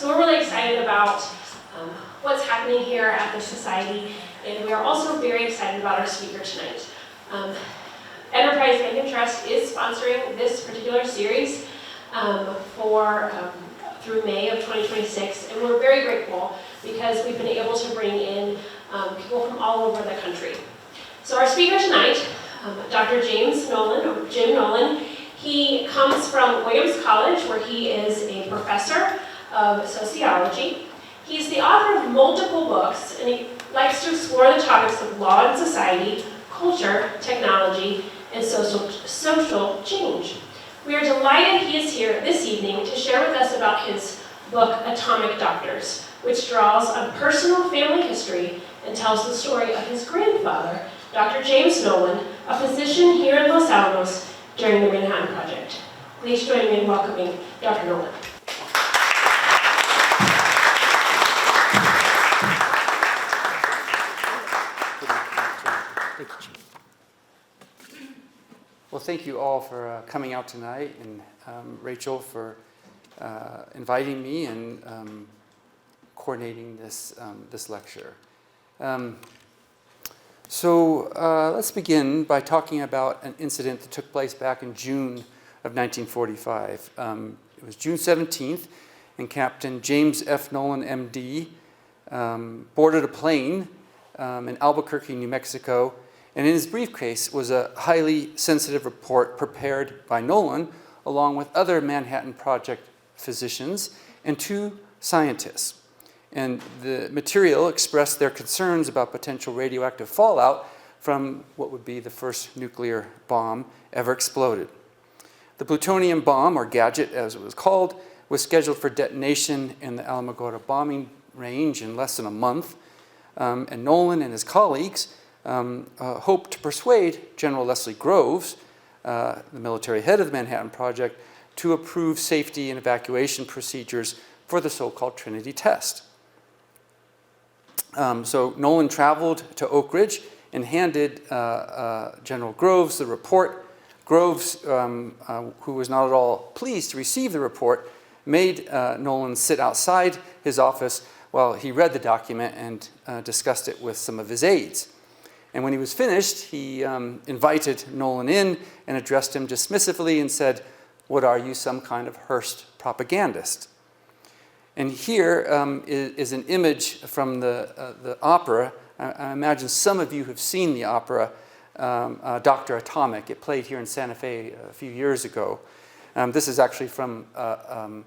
So we're really excited about what's happening here at the Society, and we are also very excited about our speaker tonight. Enterprise Bank and Trust is sponsoring this particular series through May of 2026, and we're very grateful because we've been able to bring in people from all over the country. So our speaker tonight, Dr. James Nolan, or Jim Nolan, he comes from Williams College, where he is a professor of sociology. He's the author of multiple books, and he likes to explore the topics of law and society, culture, technology, and social change. We are delighted he is here this evening to share with us about his book, Atomic Doctors, which draws on personal family history and tells the story of his grandfather, Dr. James Nolan, a physician here in Los Alamos during the Manhattan Project. Please join me in welcoming Dr. Nolan. Well, thank you all for coming out tonight, and Rachel for inviting me and coordinating this lecture. Let's begin by talking about an incident that took place back in June of 1945. It was June 17th, and Captain James F. Nolan, MD, boarded a plane in Albuquerque, New Mexico, and in his briefcase was a highly sensitive report prepared by Nolan, along with other Manhattan Project physicians and 2 scientists. And the material expressed their concerns about potential radioactive fallout from what would be the first nuclear bomb ever exploded. The plutonium bomb, or gadget as it was called, was scheduled for detonation in the Alamogordo bombing range in less than a month. And Nolan and his colleagues hoped to persuade General Leslie Groves, the military head of the Manhattan Project, to approve safety and evacuation procedures for the so-called Trinity test. So Nolan traveled to Oak Ridge and handed General Groves the report. Groves, who was not at all pleased to receive the report, made Nolan sit outside his office while he read the document and discussed it with some of his aides. And when he was finished, he invited Nolan in and addressed him dismissively and said, "What are you, some kind of Hearst propagandist?" And here is an image from the opera. I imagine some of you have seen the opera, Dr. Atomic. It played here in Santa Fe a few years ago. This is actually from a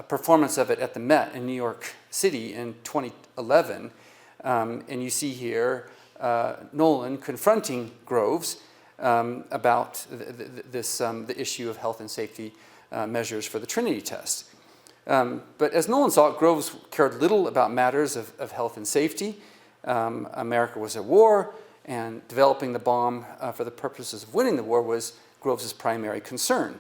performance of it at the Met in New York City in 2011. And you see here Nolan confronting Groves about the issue of health and safety measures for the Trinity test. But as Nolan saw it, Groves cared little about matters of health and safety. America was at war, and developing the bomb for the purposes of winning the war was Groves' primary concern.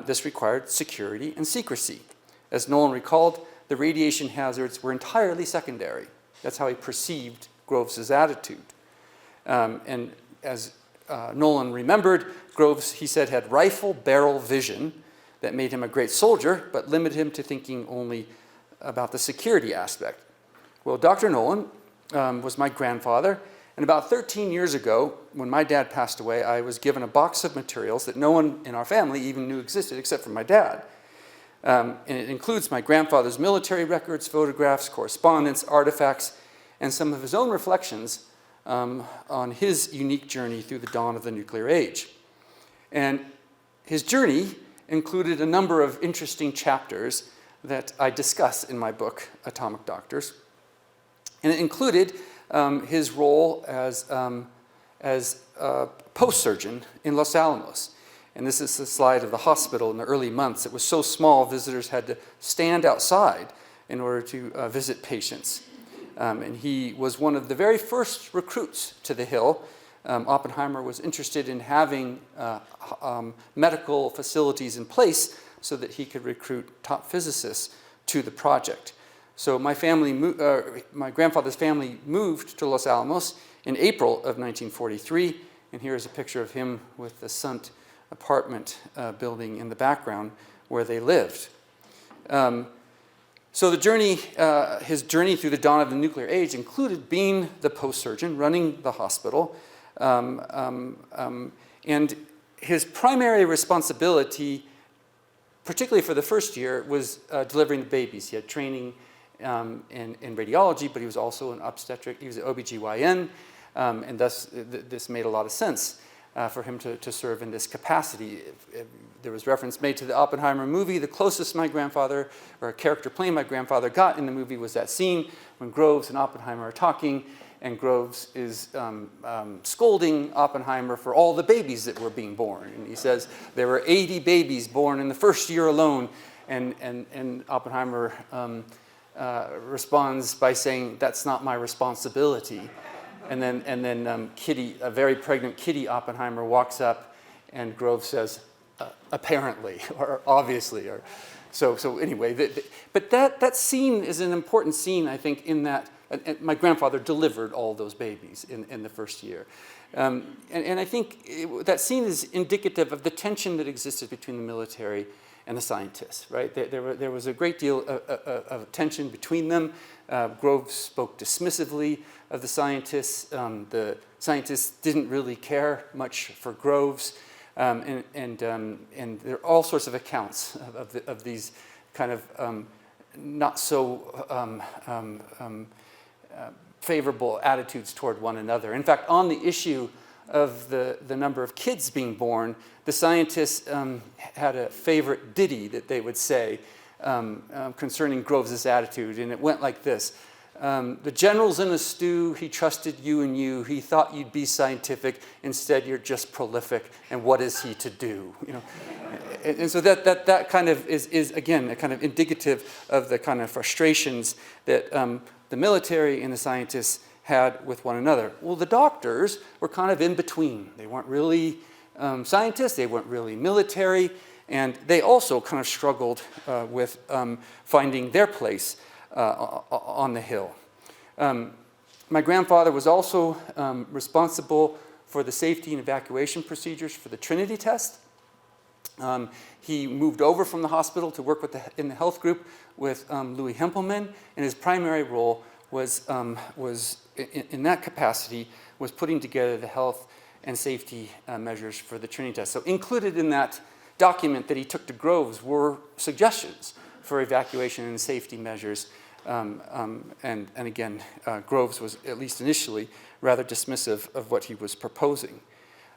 This required security and secrecy. As Nolan recalled, the radiation hazards were entirely secondary. That's how he perceived Groves' attitude. And as Nolan remembered, Groves, he said, had rifle barrel vision that made him a great soldier, but limited him to thinking only about the security aspect. Well, Dr. Nolan was my grandfather, and about 13 years ago, when my dad passed away, I was given a box of materials that no one in our family even knew existed except for my dad. And it includes my grandfather's military records, photographs, correspondence, artifacts, and some of his own reflections on his unique journey through the dawn of the nuclear age. And his journey included a number of interesting chapters that I discuss in my book, Atomic Doctors. And it included his role as a post-surgeon in Los Alamos. And this is the slide of the hospital in the early months. It was so small, visitors had to stand outside in order to visit patients. And he was one of the very first recruits to the Hill. Oppenheimer was interested in having medical facilities in place so that he could recruit top physicists to the project. So my grandfather's family moved to Los Alamos in April of 1943, and here is a picture of him with the Sunt apartment building in the background where they lived. So the journey, his journey through the dawn of the nuclear age included being the post surgeon, running the hospital, and his primary responsibility, particularly for the first year, was delivering the babies. He had training in radiology, but he was also an obstetric. He was an OBGYN, and thus this made a lot of sense for him to serve in this capacity. There was reference made to the Oppenheimer movie. The closest my grandfather, or a character playing my grandfather, got in the movie was that scene when Groves and Oppenheimer are talking, and Groves is scolding Oppenheimer for all the babies that were being born. And he says, there were 80 babies born in the first year alone, and Oppenheimer responds by saying, that's not my responsibility. And then Kitty, a very pregnant Kitty Oppenheimer, walks up, and Groves says, apparently, or obviously, or so anyway. But that scene is an important scene, I think, in that my grandfather delivered all those babies in the first year. And I think that scene is indicative of the tension that existed between the military and the scientists, right? There was a great deal of tension between them. Groves spoke dismissively of the scientists. The scientists didn't really care much for Groves. And there are all sorts of accounts of these kind of not so favorable attitudes toward one another. In fact, on the issue of the number of kids being born, the scientists had a favorite ditty that they would say concerning Groves' attitude, and it went like this. The general's in a stew, he trusted you and you, he thought you'd be scientific, instead you're just prolific, and what is he to do? You know? And so that kind of is again, a kind of indicative of the kind of frustrations that the military and the scientists had with one another. Well, the doctors were kind of in between. They weren't really scientists, they weren't really military, and they also kind of struggled with finding their place on the Hill. My grandfather was also responsible for the safety and evacuation procedures for the Trinity test. He moved over from the hospital to work in the health group with Louis Hempelman, and his primary role was in that capacity was putting together the health and safety measures for the Trinity test. So included in that document that he took to Groves were suggestions for evacuation and safety measures. And again, Groves was, at least initially, rather dismissive of what he was proposing.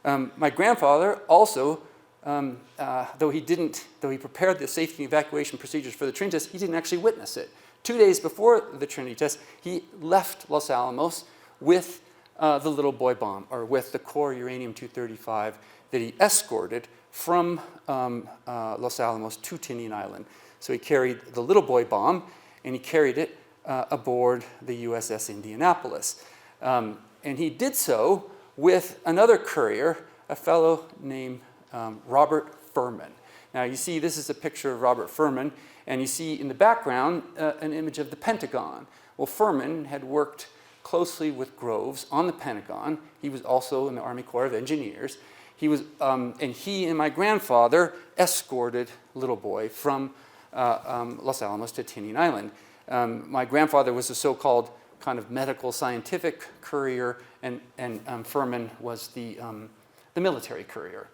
My grandfather also, though he prepared the safety and evacuation procedures for the Trinity test, he didn't actually witness it. 2 days before the Trinity test, he left Los Alamos with the little boy bomb, or with the core uranium-235 that he escorted from Los Alamos to Tinian Island. So he carried the little boy bomb, and he carried it aboard the USS Indianapolis. And he did so with another courier, a fellow named Robert Furman. Now you see, this is a picture of Robert Furman, and you see in the background an image of the Pentagon. Well, Furman had worked closely with Groves on the Pentagon. He was also in the Army Corps of Engineers. And he and my grandfather escorted little boy from Los Alamos to Tinian Island. My grandfather was a so-called kind of medical scientific courier, and Furman was the military courier.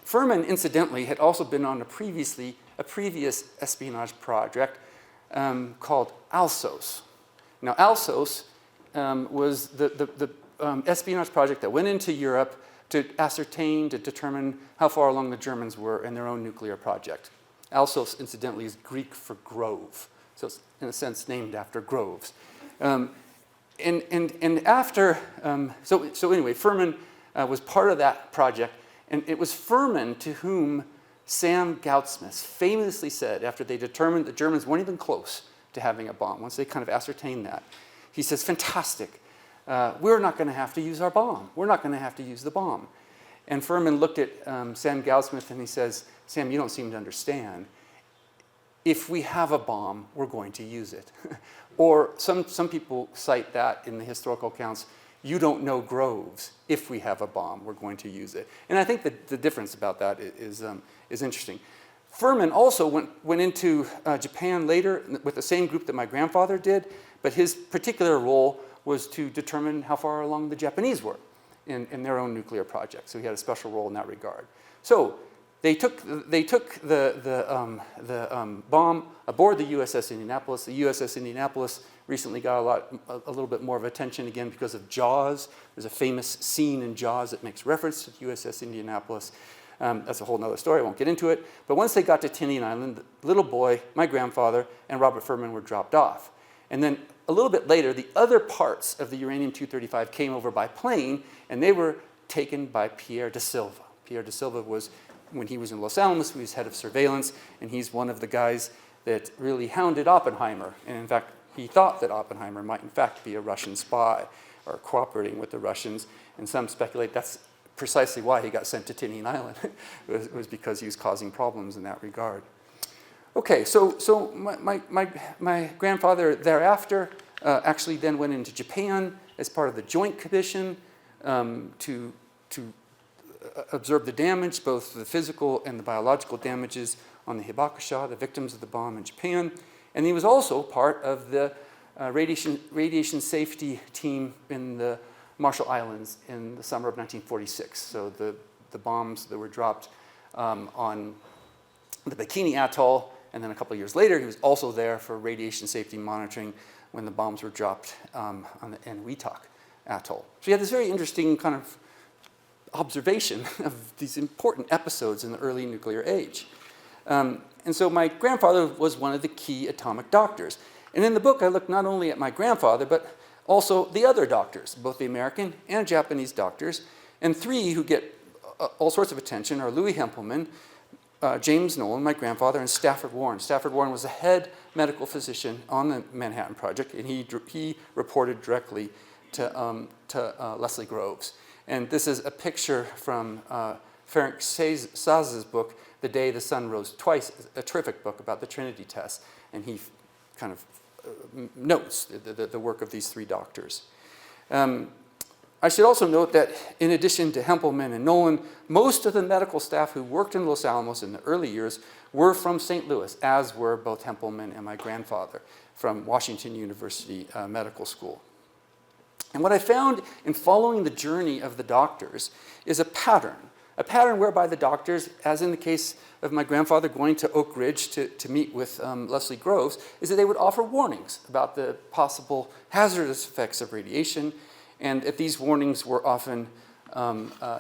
Furman, incidentally, had also been on a previous espionage project called Alsos. Now, Alsos was the espionage project that went into Europe to determine how far along the Germans were in their own nuclear project. Alsos, incidentally, is Greek for grove, so it's in a sense named after groves. So anyway, Furman was part of that project, and it was Furman to whom Sam Goudsmith famously said, after they determined the Germans weren't even close to having a bomb, once they kind of ascertained that, he says, fantastic, we're not going to have to use our bomb. We're not going to have to use the bomb. And Furman looked at Sam Goudsmith and he says, Sam, you don't seem to understand. If we have a bomb, we're going to use it. Or some people cite that in the historical accounts, you don't know Groves. If we have a bomb, we're going to use it. And I think that the difference about that is interesting. Furman also went into Japan later with the same group that my grandfather did, but his particular role was to determine how far along the Japanese were in their own nuclear project. So he had a special role in that regard. So they took the bomb aboard the USS Indianapolis. The USS Indianapolis recently got a little bit more of attention again because of Jaws. There's a famous scene in Jaws that makes reference to the USS Indianapolis. That's a whole other story, I won't get into it. But once they got to Tinian Island, the little boy, my grandfather, and Robert Furman were dropped off. And then a little bit later, the other parts of the uranium-235 came over by plane, and they were taken by Pierre de Silva. Pierre de Silva was, when he was in Los Alamos, he was head of surveillance, and he's one of the guys that really hounded Oppenheimer. And in fact, he thought that Oppenheimer might in fact be a Russian spy or cooperating with the Russians. And some speculate that's precisely why he got sent to Tinian Island. It was because he was causing problems in that regard. Okay, so my grandfather thereafter actually then went into Japan as part of the Joint Commission to observe the damage, both the physical and the biological damages on the Hibakusha, the victims of the bomb in Japan. And he was also part of the radiation safety team in the Marshall Islands in the summer of 1946. So the bombs that were dropped on the Bikini Atoll, and then a couple of years later, he was also there for radiation safety monitoring when the bombs were dropped on the Wetak Atoll. So he had this very interesting kind of observation of these important episodes in the early nuclear age. And so my grandfather was one of the key atomic doctors. And in the book, I looked not only at my grandfather, but also the other doctors, both the American and Japanese doctors. And three who get all sorts of attention are Louis Hempelmann, James Nolan, my grandfather, and Stafford Warren. Stafford Warren was the head medical physician on the Manhattan Project, and he reported directly to Leslie Groves. And this is a picture from Ferenc Száz's book, The Day the Sun Rose Twice, a terrific book about the Trinity test. And he kind of notes the work of these three doctors. I should also note that in addition to Hempelmann and Nolan, most of the medical staff who worked in Los Alamos in the early years were from St. Louis, as were both Hempelmann and my grandfather from Washington University Medical School. And what I found in following the journey of the doctors is a pattern whereby the doctors, as in the case of my grandfather going to Oak Ridge to meet with Leslie Groves, is that they would offer warnings about the possible hazardous effects of radiation, and if these warnings were often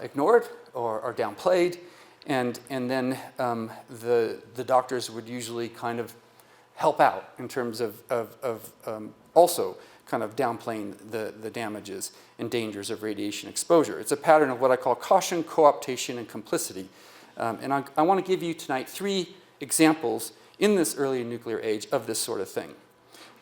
ignored or downplayed, and then the doctors would usually kind of help out in terms of also kind of downplaying the damages and dangers of radiation exposure. It's a pattern of what I call caution, co-optation, and complicity. And I want to give you tonight three examples in this early nuclear age of this sort of thing.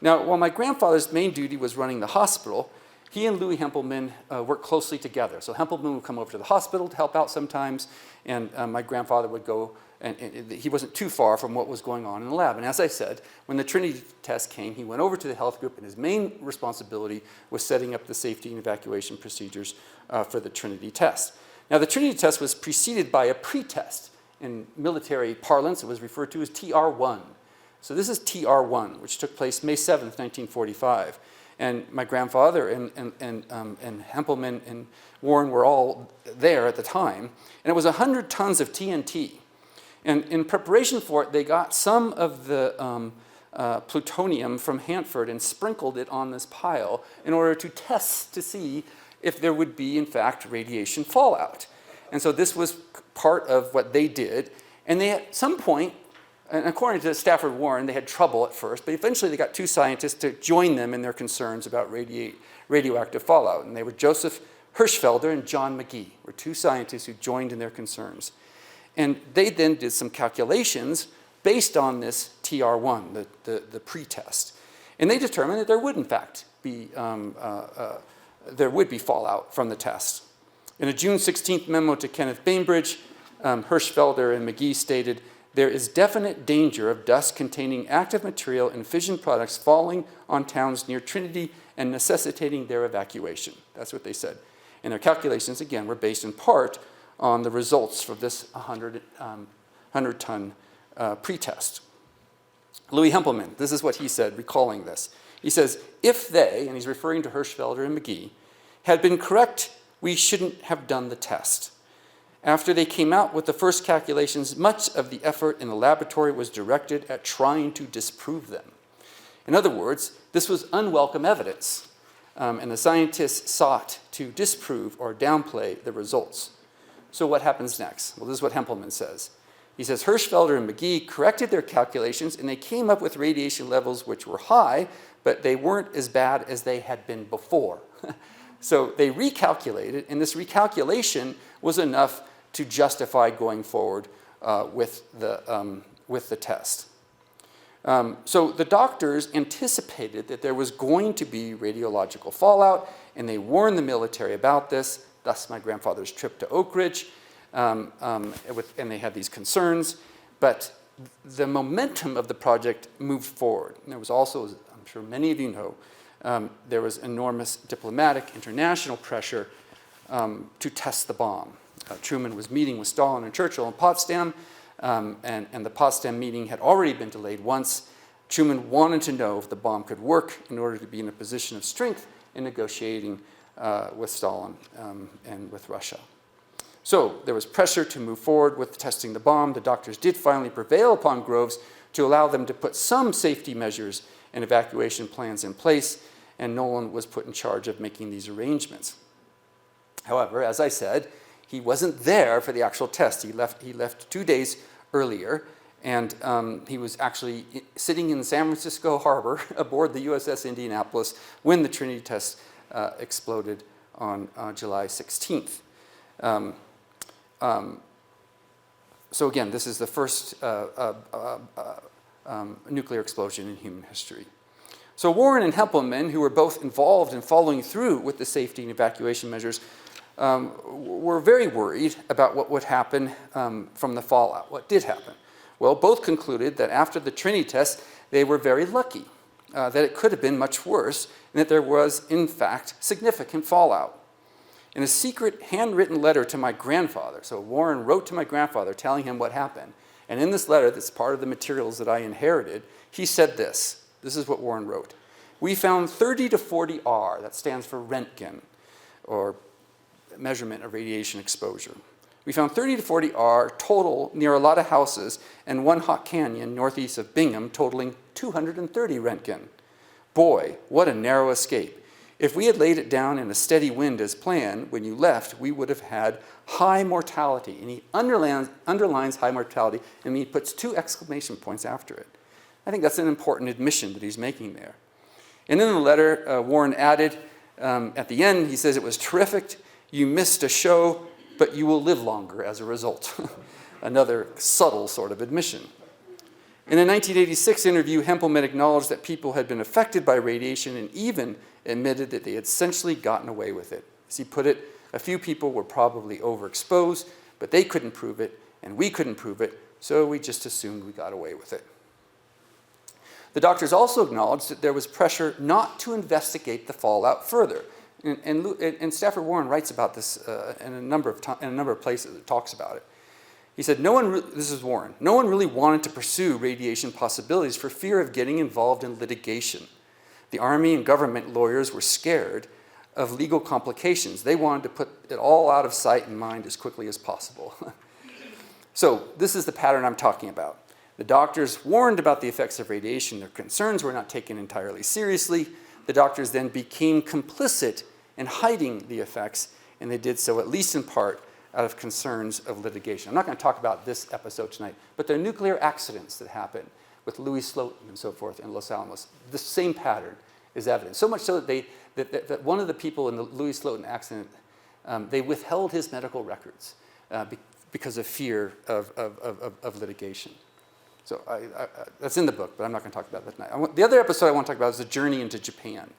Now, while my grandfather's main duty was running the hospital, he and Louis Hempelmann worked closely together. So Hempelmann would come over to the hospital to help out sometimes, and my grandfather would go, and he wasn't too far from what was going on in the lab. And as I said, when the Trinity test came, he went over to the health group, and his main responsibility was setting up the safety and evacuation procedures for the Trinity test. Now, the Trinity test was preceded by a pre-test. In military parlance, it was referred to as TR1. So this is TR1, which took place May 7th, 1945. And my grandfather and Hempelmann and Warren were all there at the time. And it was 100 tons of TNT. And in preparation for it, they got some of the plutonium from Hanford and sprinkled it on this pile in order to test to see if there would be, in fact, radiation fallout. And so this was part of what they did. And they, at some point, and according to Stafford Warren, they had trouble at first, but eventually they got two scientists to join them in their concerns about radioactive fallout. And they were Joseph Hirschfelder and John McGee, were two scientists who joined in their concerns. And they then did some calculations based on this TR1, the pre-test. And they determined that there would, in fact, be fallout from the test. In a June 16th memo to Kenneth Bainbridge, Hirschfelder and McGee stated, "There is definite danger of dust containing active material and fission products falling on towns near Trinity and necessitating their evacuation." That's what they said. And their calculations, again, were based in part on the results of this 100-ton pretest. Louis Hempelmann, this is what he said, recalling this. He says, if they, and he's referring to Hirschfelder and McGee, had been correct, we shouldn't have done the test. After they came out with the first calculations, much of the effort in the laboratory was directed at trying to disprove them. In other words, this was unwelcome evidence, and the scientists sought to disprove or downplay the results. So what happens next? Well, this is what Hempelmann says. He says, Hirschfelder and McGee corrected their calculations, and they came up with radiation levels which were high, but they weren't as bad as they had been before. So they recalculated, and this recalculation was enough to justify going forward with the test. So the doctors anticipated that there was going to be radiological fallout, and they warned the military about this, thus my grandfather's trip to Oak Ridge, and they had these concerns. But the momentum of the project moved forward. And there was also, as I'm sure many of you know, there was enormous diplomatic international pressure to test the bomb. Truman was meeting with Stalin and Churchill in Potsdam, and the Potsdam meeting had already been delayed once. Truman wanted to know if the bomb could work in order to be in a position of strength in negotiating with Stalin and with Russia. So there was pressure to move forward with testing the bomb. The doctors did finally prevail upon Groves to allow them to put some safety measures and evacuation plans in place, and Nolan was put in charge of making these arrangements. However, as I said, he wasn't there for the actual test. He left 2 days earlier, and he was actually sitting in San Francisco Harbor aboard the USS Indianapolis when the Trinity test exploded on July 16th. So again, this is the first nuclear explosion in human history. So Warren and Hempelmann, who were both involved in following through with the safety and evacuation measures, were very worried about what would happen from the fallout. What did happen? Well, both concluded that after the Trinity test, they were very lucky, that it could have been much worse, and that there was, in fact, significant fallout. In a secret handwritten letter to my grandfather, so Warren wrote to my grandfather telling him what happened, and in this letter, that's part of the materials that I inherited, he said this. This is what Warren wrote. We found 30 to 40 R, that stands for Röntgen, or measurement of radiation exposure. We found 30 to 40 R total near a lot of houses and one hot canyon northeast of Bingham totaling 230 Röntgen. Boy, what a narrow escape. If we had laid it down in a steady wind as planned, when you left, we would have had high mortality. And he underlines high mortality, and he puts 2 exclamation points after it. I think that's an important admission that he's making there. And in the letter, Warren added, at the end, he says, it was terrific. You missed a show, but you will live longer as a result. Another subtle sort of admission. In a 1986 interview, Hempelmann acknowledged that people had been affected by radiation and even admitted that they had essentially gotten away with it. As he put it, a few people were probably overexposed, but they couldn't prove it, and we couldn't prove it, so we just assumed we got away with it. The doctors also acknowledged that there was pressure not to investigate the fallout further. And Stafford Warren writes about this in a number of places that talks about it. He said, this is Warren, no one really wanted to pursue radiation possibilities for fear of getting involved in litigation. The Army and government lawyers were scared of legal complications. They wanted to put it all out of sight and mind as quickly as possible. So this is the pattern I'm talking about. The doctors warned about the effects of radiation. Their concerns were not taken entirely seriously. The doctors then became complicit in hiding the effects, and they did so at least in part out of concerns of litigation. I'm not going to talk about this episode tonight, but there are nuclear accidents that happen with Louis Slotin and so forth in Los Alamos. The same pattern is evident. So much so that that one of the people in the Louis Slotin accident, they withheld his medical records because of fear of litigation. So that's in the book, but I'm not going to talk about that tonight. The other episode I want to talk about is the journey into Japan.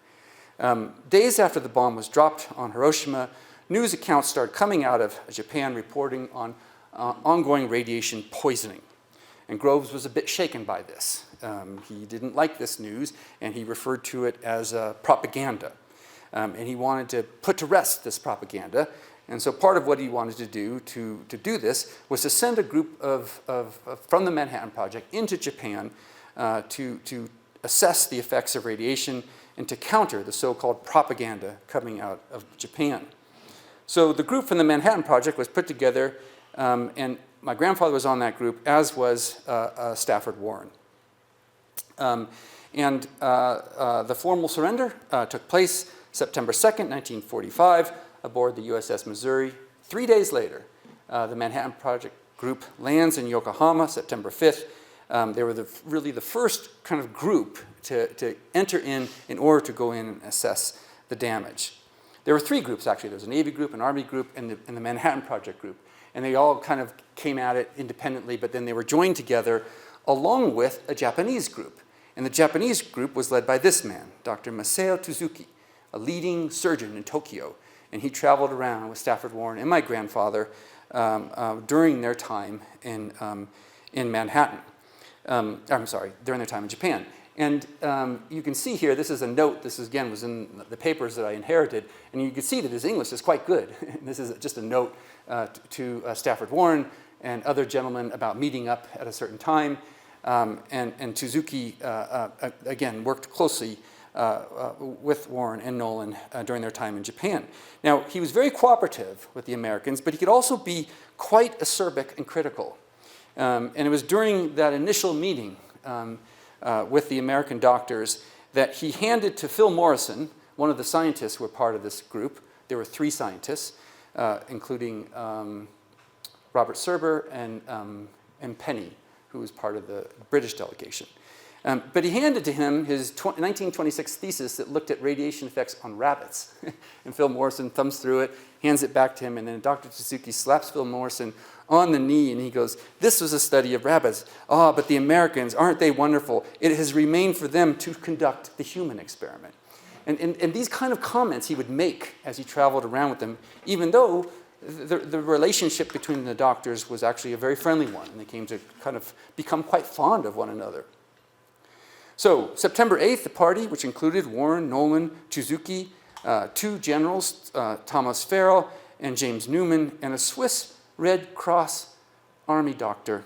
Days after the bomb was dropped on Hiroshima, news accounts started coming out of Japan reporting on ongoing radiation poisoning. And Groves was a bit shaken by this. He didn't like this news, and he referred to it as propaganda. And he wanted to put to rest this propaganda, And so part of what he wanted to do this was to send a group from the Manhattan Project into Japan to assess the effects of radiation and to counter the so-called propaganda coming out of Japan. So the group from the Manhattan Project was put together, and my grandfather was on that group, as was Stafford Warren. The formal surrender took place September 2nd, 1945, aboard the USS Missouri. 3 days later, the Manhattan Project group lands in Yokohama, September 5th. They were really the first kind of group to enter in order to go in and assess the damage. There were 3 groups, actually. There was a Navy group, an Army group, and the Manhattan Project group. And they all kind of came at it independently, but then they were joined together along with a Japanese group. And the Japanese group was led by this man, Dr. Masao Tsuzuki, a leading surgeon in Tokyo. And he traveled around with Stafford Warren and my grandfather during their time in Manhattan. I'm sorry, during their time in Japan. And you can see here, this is a note, this is, again was in the papers that I inherited, and you can see that his English is quite good. This is just a note to Stafford Warren and other gentlemen about meeting up at a certain time. And Tsuzuki, again, worked closely with Warren and Nolan during their time in Japan. Now, he was very cooperative with the Americans, but he could also be quite acerbic and critical. And it was during that initial meeting with the American doctors that he handed to Phil Morrison, one of the scientists who were part of this group. There were 3 scientists, including Robert Serber and Penny, who was part of the British delegation. But he handed to him his 1926 thesis that looked at radiation effects on rabbits. And Phil Morrison thumbs through it, hands it back to him, and then Dr. Tsuzuki slaps Phil Morrison on the knee, and he goes, "This was a study of rabbits. Ah, but the Americans, aren't they wonderful? It has remained for them to conduct the human experiment." And these kind of comments he would make as he traveled around with them, even though the relationship between the doctors was actually a very friendly one, and they came to kind of become quite fond of one another. So September 8th, the party, which included Warren, Nolan, Tsuzuki, 2 generals, Thomas Farrell and James Newman, and a Swiss Red Cross Army doctor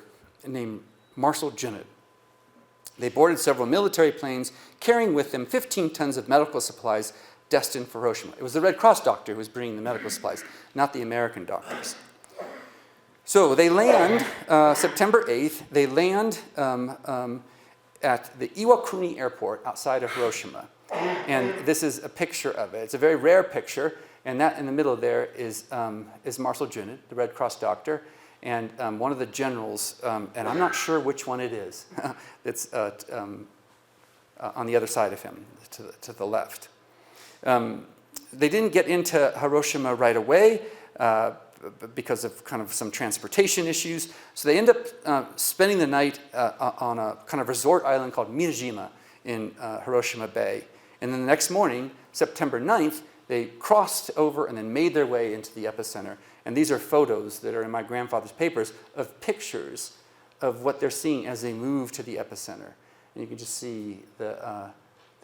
named Marcel Junot. They boarded several military planes, carrying with them 15 tons of medical supplies destined for Hiroshima. It was the Red Cross doctor who was bringing the medical supplies, not the American doctors. So they land, September 8th, they land at the Iwakuni Airport outside of Hiroshima. And this is a picture of it. It's a very rare picture, and that in the middle there is Marcel Junot, the Red Cross doctor, and one of the generals, and I'm not sure which one it is, that's on the other side of him, to the left. They didn't get into Hiroshima right away because of kind of some transportation issues. So they end up spending the night on a kind of resort island called Miyajima in Hiroshima Bay. And then the next morning, September 9th, they crossed over and then made their way into the epicenter. And these are photos that are in my grandfather's papers of pictures of what they're seeing as they move to the epicenter. And you can just see the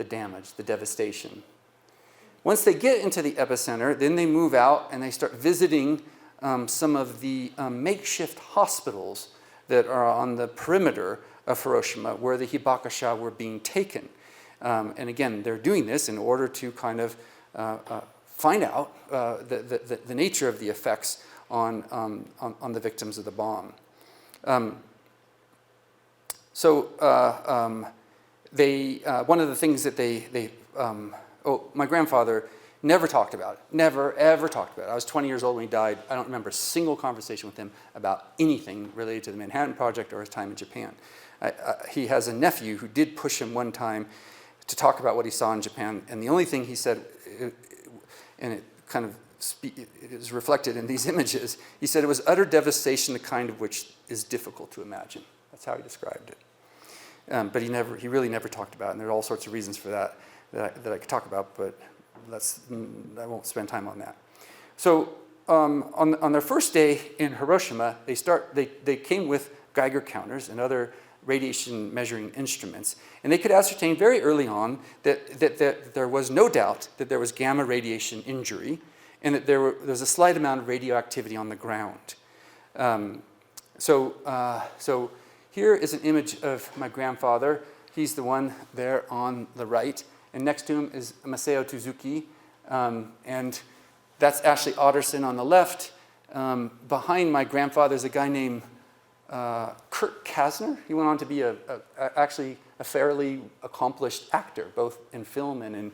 damage, the devastation. Once they get into the epicenter, then they move out and they start visiting some of the makeshift hospitals that are on the perimeter of Hiroshima where the hibakusha were being taken. And again, they're doing this in order to kind of find out the nature of the effects on the victims of the bomb. One of the things that my grandfather never talked about it. Never, ever talked about it. I was 20 years old when he died. I don't remember a single conversation with him about anything related to the Manhattan Project or his time in Japan. He has a nephew who did push him one time to talk about what he saw in Japan, and the only thing he said, and it kind of is reflected in these images, he said it was utter devastation, the kind of which is difficult to imagine. That's how he described it. But he really never talked about it, and there are all sorts of reasons for that I could talk about, but I won't spend time on that. So on their first day in Hiroshima, they came with Geiger counters and other radiation measuring instruments, and they could ascertain very early on that there was no doubt that there was gamma radiation injury, and that there was a slight amount of radioactivity on the ground. So here is an image of my grandfather. He's the one there on the right, and next to him is Masao Tuzuki, and that's Ashley Otterson on the left. Behind my grandfather is a guy named Kurt Kasner. He went on to be actually a fairly accomplished actor, both in film and in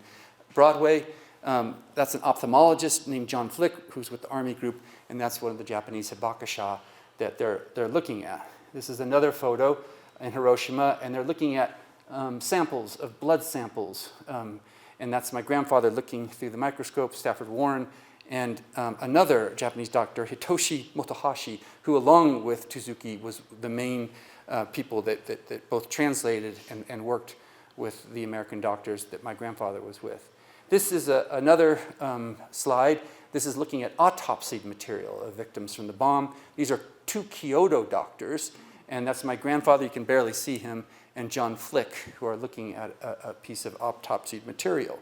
Broadway. That's an ophthalmologist named John Flick, who's with the Army Group, and that's one of the Japanese hibakusha that they're looking at. This is another photo in Hiroshima, and they're looking at samples of blood samples. And that's my grandfather looking through the microscope, Stafford Warren, and another Japanese doctor, Hitoshi Motohashi, who along with Tuzuki was the main people that both translated and worked with the American doctors that my grandfather was with. This is another slide. This is looking at autopsied material of victims from the bomb. These are two Kyoto doctors, and that's my grandfather, you can barely see him, and John Flick, who are looking at a piece of autopsied material.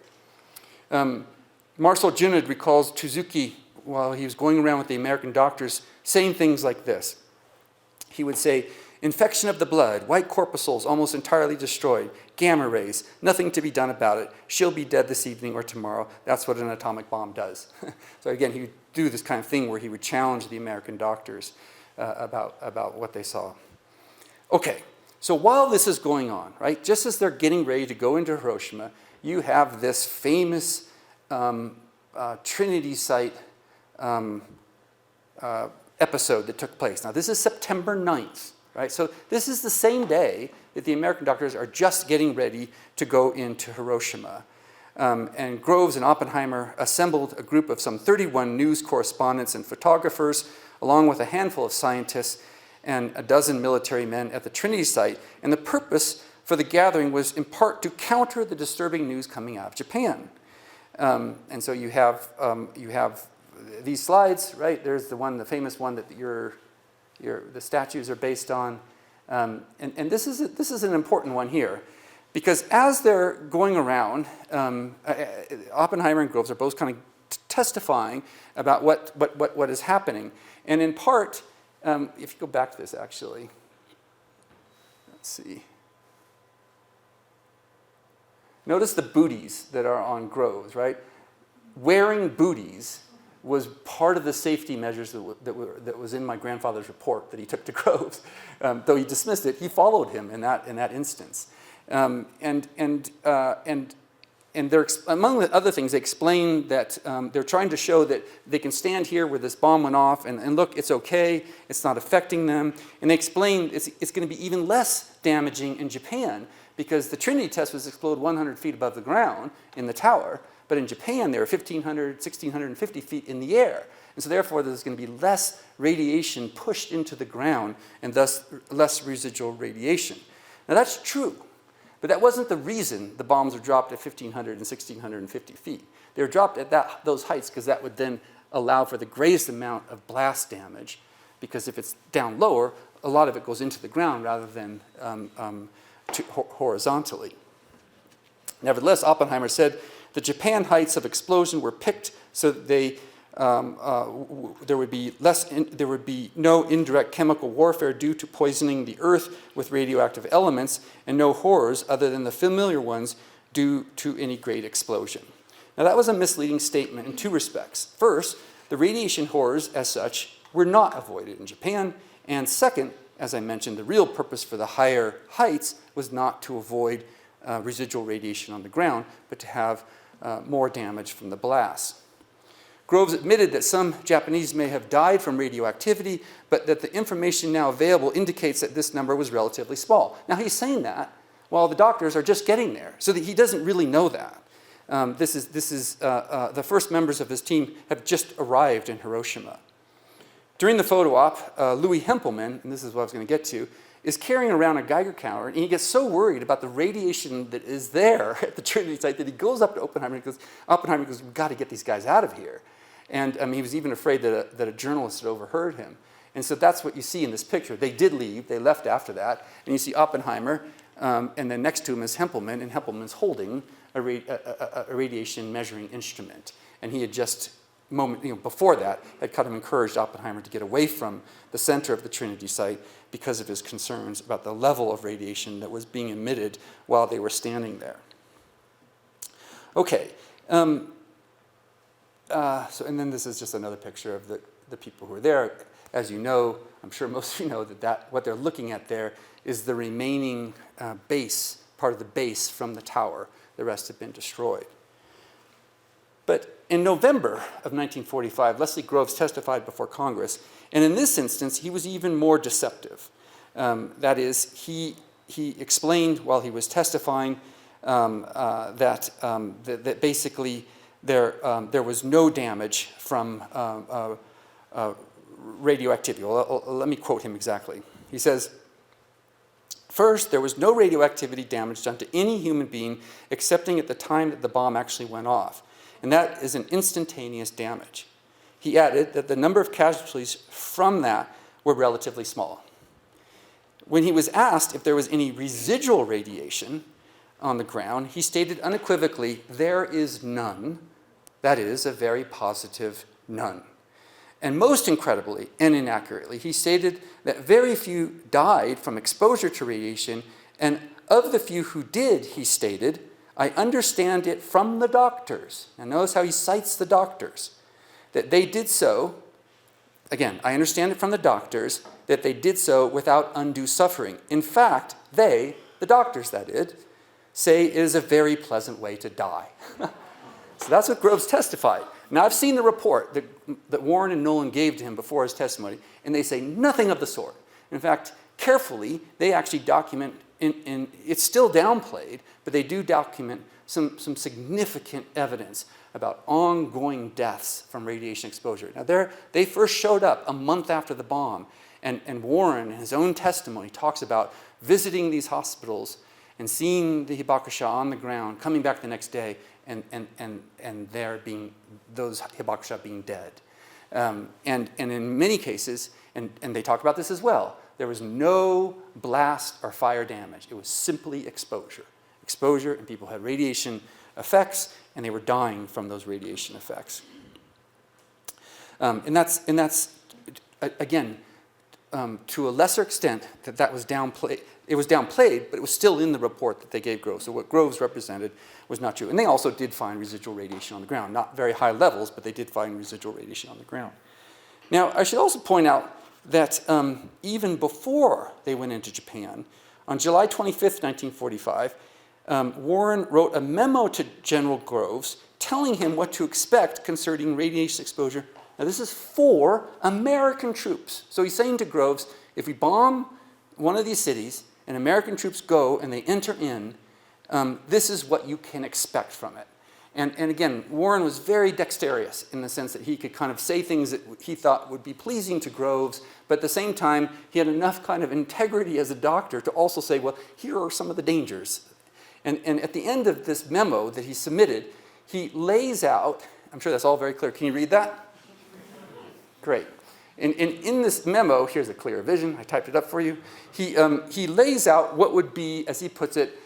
Marcel Junod recalls Tuzuki, while he was going around with the American doctors, saying things like this. He would say, "Infection of the blood, white corpuscles almost entirely destroyed, gamma rays, nothing to be done about it. She'll be dead this evening or tomorrow. That's what an atomic bomb does." So again, he would do this kind of thing where he would challenge the American doctors about what they saw. Okay, so while this is going on, right, just as they're getting ready to go into Hiroshima, you have this famous Trinity site episode that took place. Now, this is September 9th, right? So this is the same day that the American doctors are just getting ready to go into Hiroshima. And Groves and Oppenheimer assembled a group of some 31 news correspondents and photographers, along with a handful of scientists and a dozen military men at the Trinity site. And the purpose for the gathering was in part to counter the disturbing news coming out of Japan. And so you have these slides, right? There's the famous one that the statues are based on. And this is an important one here, because as they're going around, Oppenheimer and Groves are both kind of testifying about what is happening. And in part, if you go back to this actually, let's see. Notice the booties that are on Groves, right? Wearing booties was part of the safety measures that was in my grandfather's report that he took to Groves. Though he dismissed it, he followed him in that instance. And they're, among the other things, they explain that they're trying to show that they can stand here where this bomb went off and look, it's okay, it's not affecting them. And they explain it's going to be even less damaging in Japan, because the Trinity test was exploded 100 feet above the ground in the tower, but in Japan they were 1,500, 1,650 feet in the air. And so therefore there's going to be less radiation pushed into the ground and thus less residual radiation. Now that's true, but that wasn't the reason the bombs were dropped at 1,500 and 1,650 feet. They were dropped at those heights because that would then allow for the greatest amount of blast damage, because if it's down lower, a lot of it goes into the ground rather than horizontally. Nevertheless, Oppenheimer said the Japan heights of explosion were picked so that there would be no indirect chemical warfare due to poisoning the earth with radioactive elements, and no horrors other than the familiar ones due to any great explosion. Now that was a misleading statement in two respects. First, the radiation horrors as such were not avoided in Japan, and second, as I mentioned, the real purpose for the higher heights was not to avoid residual radiation on the ground, but to have more damage from the blast. Groves admitted that some Japanese may have died from radioactivity, but that the information now available indicates that this number was relatively small. Now he's saying that while the doctors are just getting there, so that he doesn't really know that. The first members of his team have just arrived in Hiroshima. During the photo op, Louis Hempelman, and this is what I was going to get to, is carrying around a Geiger counter, and he gets so worried about the radiation that is there at the Trinity site that he goes up to Oppenheimer and goes, we've got to get these guys out of here. And he was even afraid that a journalist had overheard him. And so that's what you see in this picture. They did leave, they left after that, and you see Oppenheimer, and then next to him is Hempelman, and Hempelman's holding a radiation measuring instrument. And he had just moment, before that, had kind of encouraged Oppenheimer to get away from the center of the Trinity site because of his concerns about the level of radiation that was being emitted while they were standing there. Okay, and then this is just another picture of the people who were there. As you know, I'm sure most of you know that what they're looking at there is the remaining base, part of the base from the tower. The rest have been destroyed. But in November of 1945, Leslie Groves testified before Congress, and in this instance, he was even more deceptive. That is, he explained while he was testifying that basically there was no damage from radioactivity. Well, let me quote him exactly. He says, "First, there was no radioactivity damage done to any human being excepting at the time that the bomb actually went off. And that is an instantaneous damage." He added that the number of casualties from that were relatively small. When he was asked if there was any residual radiation on the ground, he stated unequivocally, "There is none." That is, a very positive none. And most incredibly and inaccurately, he stated that very few died from exposure to radiation, and of the few who did, he stated, "I understand it from the doctors." Now notice how he cites the doctors. That they did so, again, I understand it from the doctors, that they did so without undue suffering. In fact, they, the doctors that is, say it is a very pleasant way to die. So that's what Groves testified. Now I've seen the report that Warren and Nolan gave to him before his testimony, and they say nothing of the sort. In fact, carefully, they actually document, it's still downplayed, but they do document some significant evidence about ongoing deaths from radiation exposure. Now they first showed up a month after the bomb, and Warren, in his own testimony, talks about visiting these hospitals and seeing the hibakusha on the ground, coming back the next day, and there being those hibakusha being dead. And in many cases, and they talk about this as well, there was no blast or fire damage. It was simply exposure. Exposure, and people had radiation effects, and they were dying from those radiation effects. And that's again, to a lesser extent, that was downplayed. It was downplayed, but it was still in the report that they gave Groves. So what Groves represented was not true. And they also did find residual radiation on the ground. Not very high levels, but they did find residual radiation on the ground. Now, I should also point out that even before they went into Japan, on July 25th, 1945, Warren wrote a memo to General Groves telling him what to expect concerning radiation exposure. Now, this is for American troops. So he's saying to Groves, if we bomb one of these cities and American troops go and they enter in, this is what you can expect from it. And again, Warren was very dexterous in the sense that he could kind of say things that he thought would be pleasing to Groves, but at the same time, he had enough kind of integrity as a doctor to also say, well, here are some of the dangers. And at the end of this memo that he submitted, he lays out, I'm sure that's all very clear. Can you read that? Great. And in this memo, here's a clear vision. I typed it up for you. He lays out what would be, as he puts it,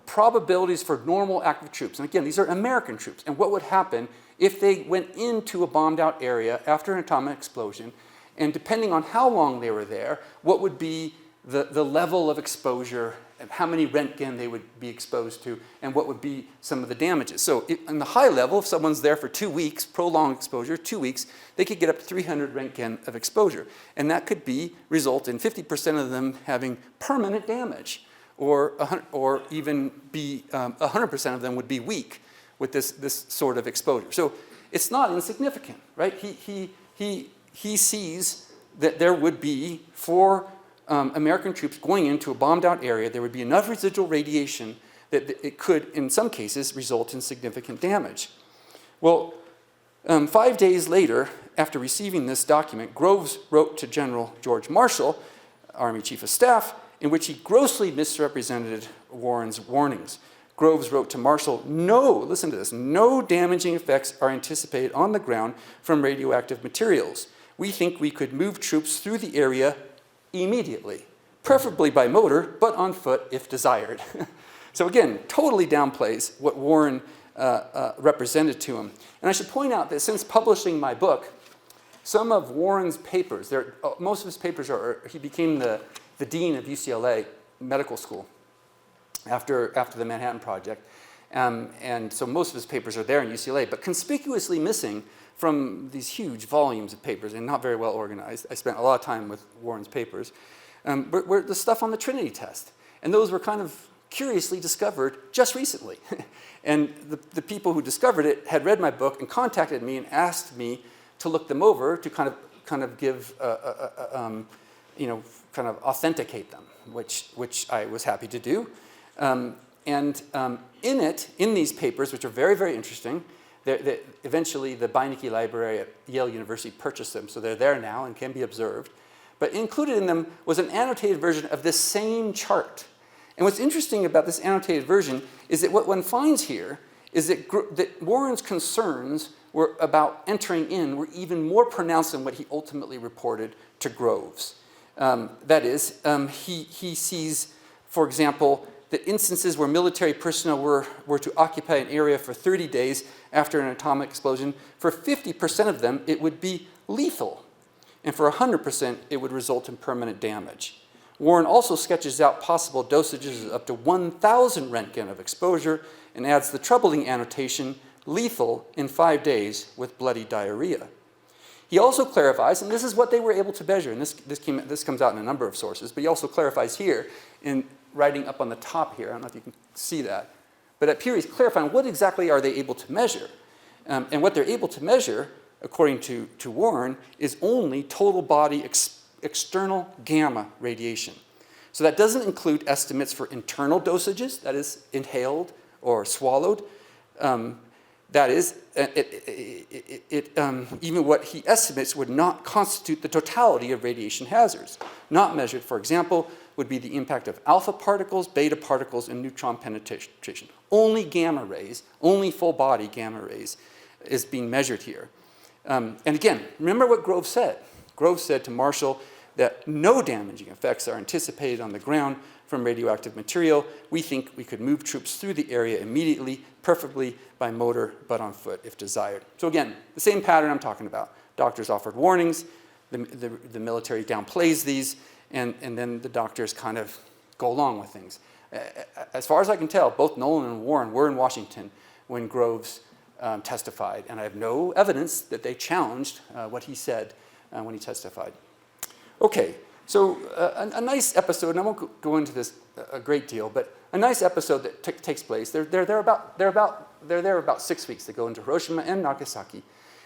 probabilities for normal active troops. And again, these are American troops. And what would happen if they went into a bombed out area after an atomic explosion, and depending on how long they were there, what would be the level of exposure, and how many Röntgen they would be exposed to, and what would be some of the damages. So in the high level, if someone's there for 2 weeks, prolonged exposure, 2 weeks, they could get up to 300 Röntgen of exposure. And that could result in 50% of them having permanent damage, or even be 100% of them would be weak with this sort of exposure. So it's not insignificant, right? He sees that there would be, for American troops going into a bombed out area, there would be enough residual radiation that it could, in some cases, result in significant damage. Well, 5 days later, after receiving this document, Groves wrote to General George Marshall, Army Chief of Staff, in which he grossly misrepresented Warren's warnings. Groves wrote to Marshall, listen to this, no damaging effects are anticipated on the ground from radioactive materials. We think we could move troops through the area immediately, preferably by motor, but on foot if desired. So again, totally downplays what Warren represented to him. And I should point out that since publishing my book, some of Warren's papers, most of his papers he became the dean of UCLA Medical School after the Manhattan Project. And so most of his papers are there in UCLA, but conspicuously missing from these huge volumes of papers and not very well organized. I spent a lot of time with Warren's papers, were the stuff on the Trinity test. And those were kind of curiously discovered just recently. And the people who discovered it had read my book and contacted me and asked me to look them over to kind of give, kind of authenticate them, which I was happy to do. In these papers, which are very, very interesting, eventually the Beinecke Library at Yale University purchased them, so they're there now and can be observed. But included in them was an annotated version of this same chart. And what's interesting about this annotated version is that what one finds here is that Warren's concerns were about entering in were even more pronounced than what he ultimately reported to Groves. That is, he sees, for example, that instances where military personnel were to occupy an area for 30 days after an atomic explosion, for 50% of them, it would be lethal. And for 100%, it would result in permanent damage. Warren also sketches out possible dosages of up to 1,000 Roentgen of exposure and adds the troubling annotation, lethal in 5 days with bloody diarrhea. He also clarifies, and this is what they were able to measure, and this comes out in a number of sources, but he also clarifies here in writing up on the top here, I don't know if you can see that, but up here he's clarifying what exactly are they able to measure. And what they're able to measure, according to Warren, is only total body external gamma radiation. So that doesn't include estimates for internal dosages, that is inhaled or swallowed. That is, even what he estimates would not constitute the totality of radiation hazards. Not measured, for example, would be the impact of alpha particles, beta particles, and neutron penetration. Only gamma rays, only full body gamma rays is being measured here. And again, remember what Groves said. Groves said to Marshall that no damaging effects are anticipated on the ground from radioactive material. We think we could move troops through the area immediately, preferably by motor, but on foot if desired. So again, the same pattern I'm talking about. Doctors offered warnings, the military downplays these, and then the doctors kind of go along with things. As far as I can tell, both Nolan and Warren were in Washington when Groves testified, and I have no evidence that they challenged what he said when he testified. Okay, so a nice episode, and I won't go into this a great deal, but a nice episode that takes place. They're there about 6 weeks. They go into Hiroshima and Nagasaki,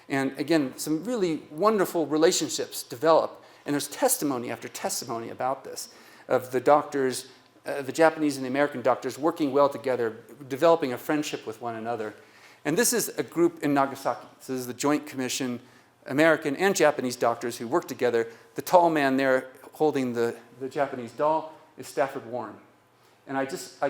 and again, some really wonderful relationships develop. And there's testimony after testimony about this, of the doctors, the Japanese and the American doctors working well together, developing a friendship with one another. And this is a group in Nagasaki. So this is the Joint Commission, American and Japanese doctors who work together. The tall man there holding the Japanese doll is Stafford Warren. And I just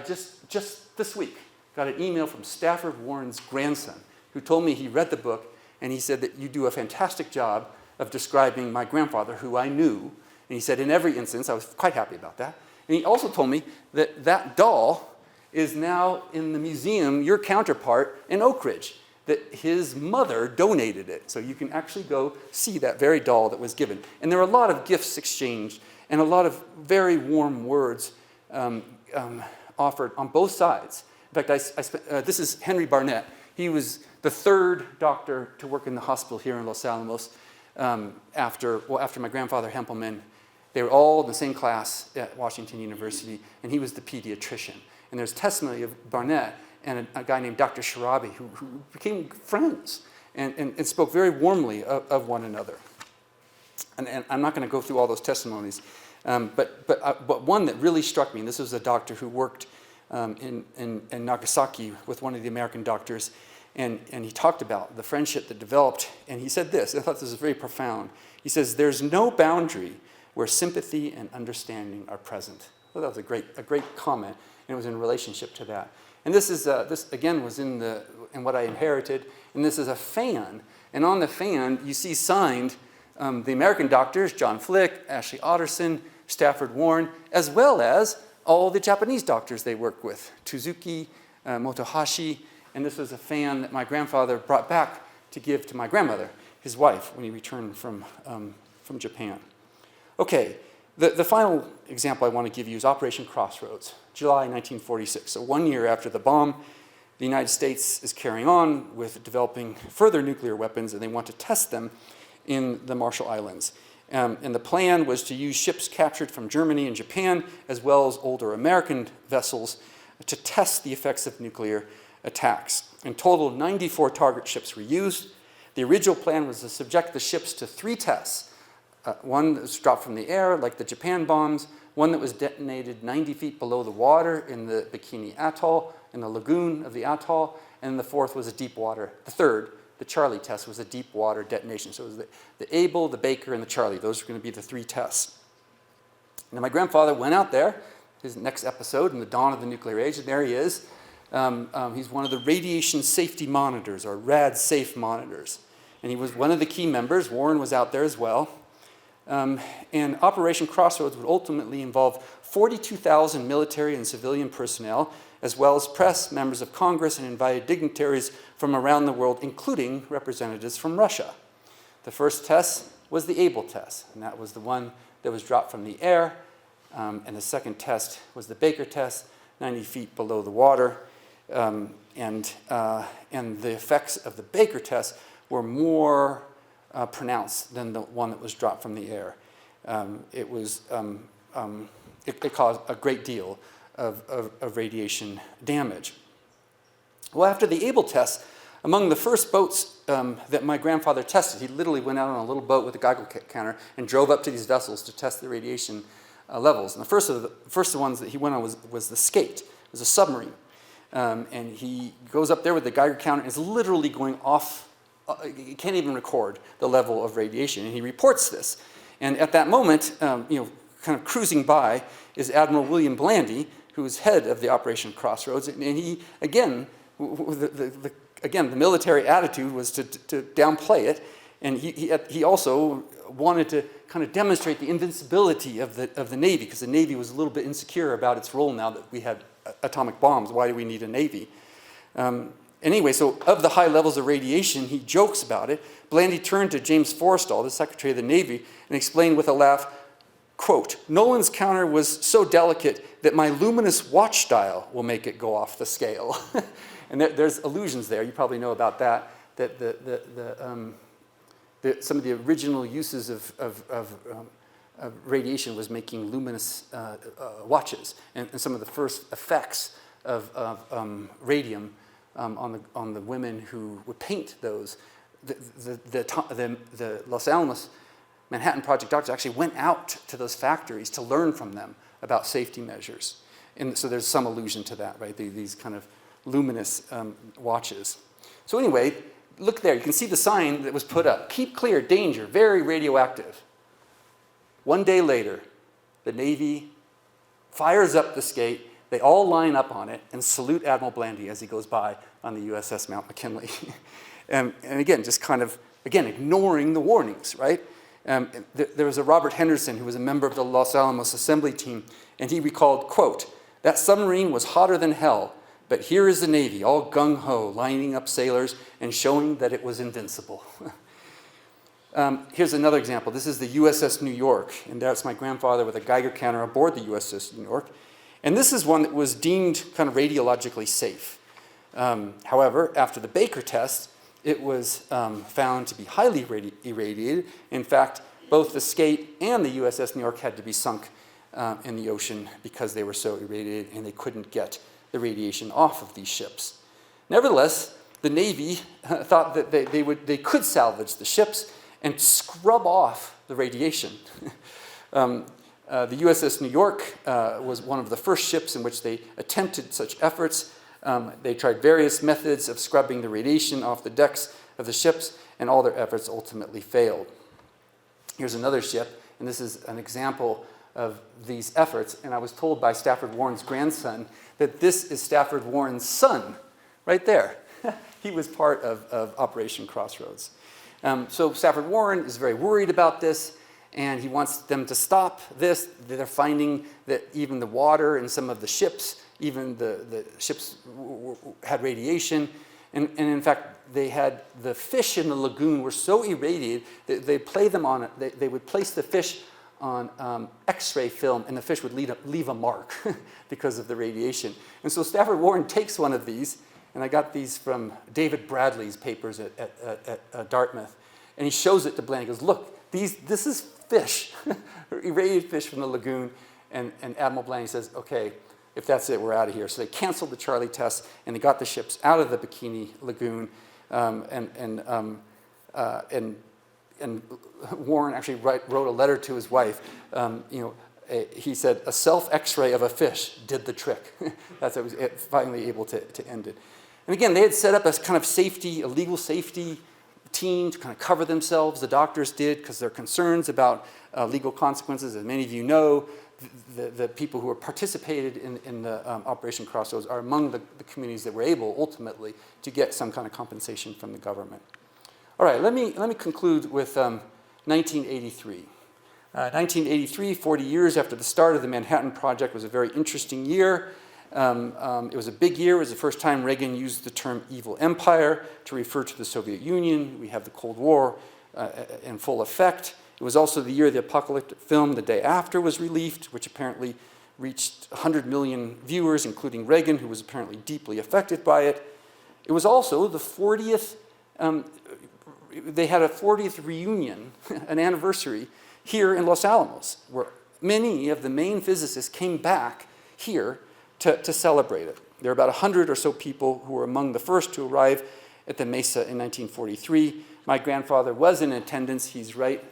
this week got an email from Stafford Warren's grandson who told me he read the book and he said that you do a fantastic job of describing my grandfather, who I knew. And he said in every instance, I was quite happy about that. And he also told me that that doll is now in the museum, your counterpart in Oak Ridge, that his mother donated it. So you can actually go see that very doll that was given. And there were a lot of gifts exchanged and a lot of very warm words offered on both sides. In fact, this is Henry Barnett. He was the third doctor to work in the hospital here in Los Alamos after my grandfather Hempelman. They were all in the same class at Washington University, and he was the pediatrician. And there's testimony of Barnett and a guy named Dr. Sharabi who became friends and spoke very warmly of one another. And I'm not going to go through all those testimonies, but one that really struck me, and this was a doctor who worked in Nagasaki with one of the American doctors, and he talked about the friendship that developed, and he said this, I thought this was very profound. He says, "There's no boundary where sympathy and understanding are present." Well, that was a great comment, and it was in relationship to that. And this again was in what I inherited, and this is a fan, and on the fan you see signed the American doctors, John Flick, Ashley Otterson, Stafford Warren, as well as all the Japanese doctors they work with, Tuzuki, Motohashi, and this was a fan that my grandfather brought back to give to my grandmother, his wife, when he returned from Japan. Okay, the final example I want to give you is Operation Crossroads, July 1946. So 1 year after the bomb, the United States is carrying on with developing further nuclear weapons, and they want to test them in the Marshall Islands. And the plan was to use ships captured from Germany and Japan, as well as older American vessels, to test the effects of nuclear attacks. In total, 94 target ships were used. The original plan was to subject the ships to 3 tests. One that was dropped from the air, like the Japan bombs, one that was detonated 90 feet below the water in the Bikini Atoll, in the lagoon of the atoll, and the fourth was a deep water. The third, the Charlie test, was a deep water detonation. So it was the Able, the Baker, and the Charlie. Those were going to be the 3 tests. Now my grandfather went out there, his next episode, in the dawn of the nuclear age, and there he is. He's one of the radiation safety monitors, or RAD-SAFE monitors. And he was one of the key members. Warren was out there as well. And Operation Crossroads would ultimately involve 42,000 military and civilian personnel, as well as press, members of Congress, and invited dignitaries from around the world, including representatives from Russia. The first test was the Able test, and that was the one that was dropped from the air. And the second test was the Baker test, 90 feet below the water. And the effects of the Baker test were more pronounced than the one that was dropped from the air. It caused a great deal of radiation damage. Well, after the Able test, among the first boats that my grandfather tested, he literally went out on a little boat with a Geiger counter and drove up to these vessels to test the radiation levels. And the first of the ones that he went on was the Skate. It was a submarine. And he goes up there with the Geiger counter and is literally going off. He can't even record the level of radiation. And he reports this. And at that moment, kind of cruising by, is Admiral William Blandy, who was head of the Operation Crossroads. And he, again, the military attitude was to downplay it. And he also wanted to kind of demonstrate the invincibility of the Navy, because the Navy was a little bit insecure about its role now that we had atomic bombs. Why do we need a Navy? Anyway, so of the high levels of radiation, he jokes about it. Blandy turned to James Forrestal, the Secretary of the Navy, and explained with a laugh, quote, "Nolan's counter was so delicate that my luminous watch dial will make it go off the scale." And there's allusions there. You probably know about that, that some of the original uses of radiation was making luminous watches, and some of the first effects of radium on the women who would paint those. The Los Alamos Manhattan Project doctors actually went out to those factories to learn from them about safety measures. And so there's some allusion to that, right? These kind of luminous watches. So anyway, look there. You can see the sign that was put up. Keep clear, danger, very radioactive. 1 day later, the Navy fires up the Skate. They all line up on it and salute Admiral Blandy as he goes by on the USS Mount McKinley. and again, just kind of, ignoring the warnings, right? There was a Robert Henderson who was a member of the Los Alamos assembly team, and he recalled, quote, "That submarine was hotter than hell, but here is the Navy, all gung-ho, lining up sailors and showing that it was invincible." Here's another example. This is the USS New York, and that's my grandfather with a Geiger counter aboard the USS New York. And this is one that was deemed kind of radiologically safe. However, after the Baker test, it was found to be highly irradiated. In fact, both the Skate and the USS New York had to be sunk in the ocean because they were so irradiated and they couldn't get the radiation off of these ships. Nevertheless, the Navy thought that they could salvage the ships and scrub off the radiation. The USS New York was one of the first ships in which they attempted such efforts. They tried various methods of scrubbing the radiation off the decks of the ships, and all their efforts ultimately failed. Here's another ship, and this is an example of these efforts. And I was told by Stafford Warren's grandson that this is Stafford Warren's son, right there. He was part of Operation Crossroads. So Stafford Warren is very worried about this, and he wants them to stop this. They're finding that even the water in some of the ships, even the ships had radiation. And in fact, they had the fish in the lagoon were so irradiated that they would place the fish on X-ray film, and the fish would leave a mark because of the radiation. And so Stafford Warren takes one of these, and I got these from David Bradley's papers at Dartmouth, and he shows it to Bland. He goes, look, this is fish, irradiated fish from the lagoon. And Admiral Bland says, okay, if that's it, we're out of here. So they canceled the Charlie test, and they got the ships out of the Bikini Lagoon, and Warren actually wrote a letter to his wife. He said, a self-X-ray of a fish did the trick. That's how he was finally able to end it. And again, they had set up a kind of safety, a legal safety team to kind of cover themselves. The doctors did, because there are concerns about legal consequences. As many of you know, the people who were participated in the Operation Crossroads are among the communities that were able, ultimately, to get some kind of compensation from the government. All right, let me conclude with 1983. 1983, 40 years after the start of the Manhattan Project, was a very interesting year. It was a big year. It was the first time Reagan used the term evil empire to refer to the Soviet Union. We have the Cold War in full effect. It was also the year the apocalyptic film The Day After was released, which apparently reached 100 million viewers, including Reagan, who was apparently deeply affected by it. It was also the 40th, they had a 40th reunion, an anniversary, here in Los Alamos, where many of the main physicists came back here to celebrate it. There were about 100 or so people who were among the first to arrive at the Mesa in 1943. My grandfather was in attendance. He's right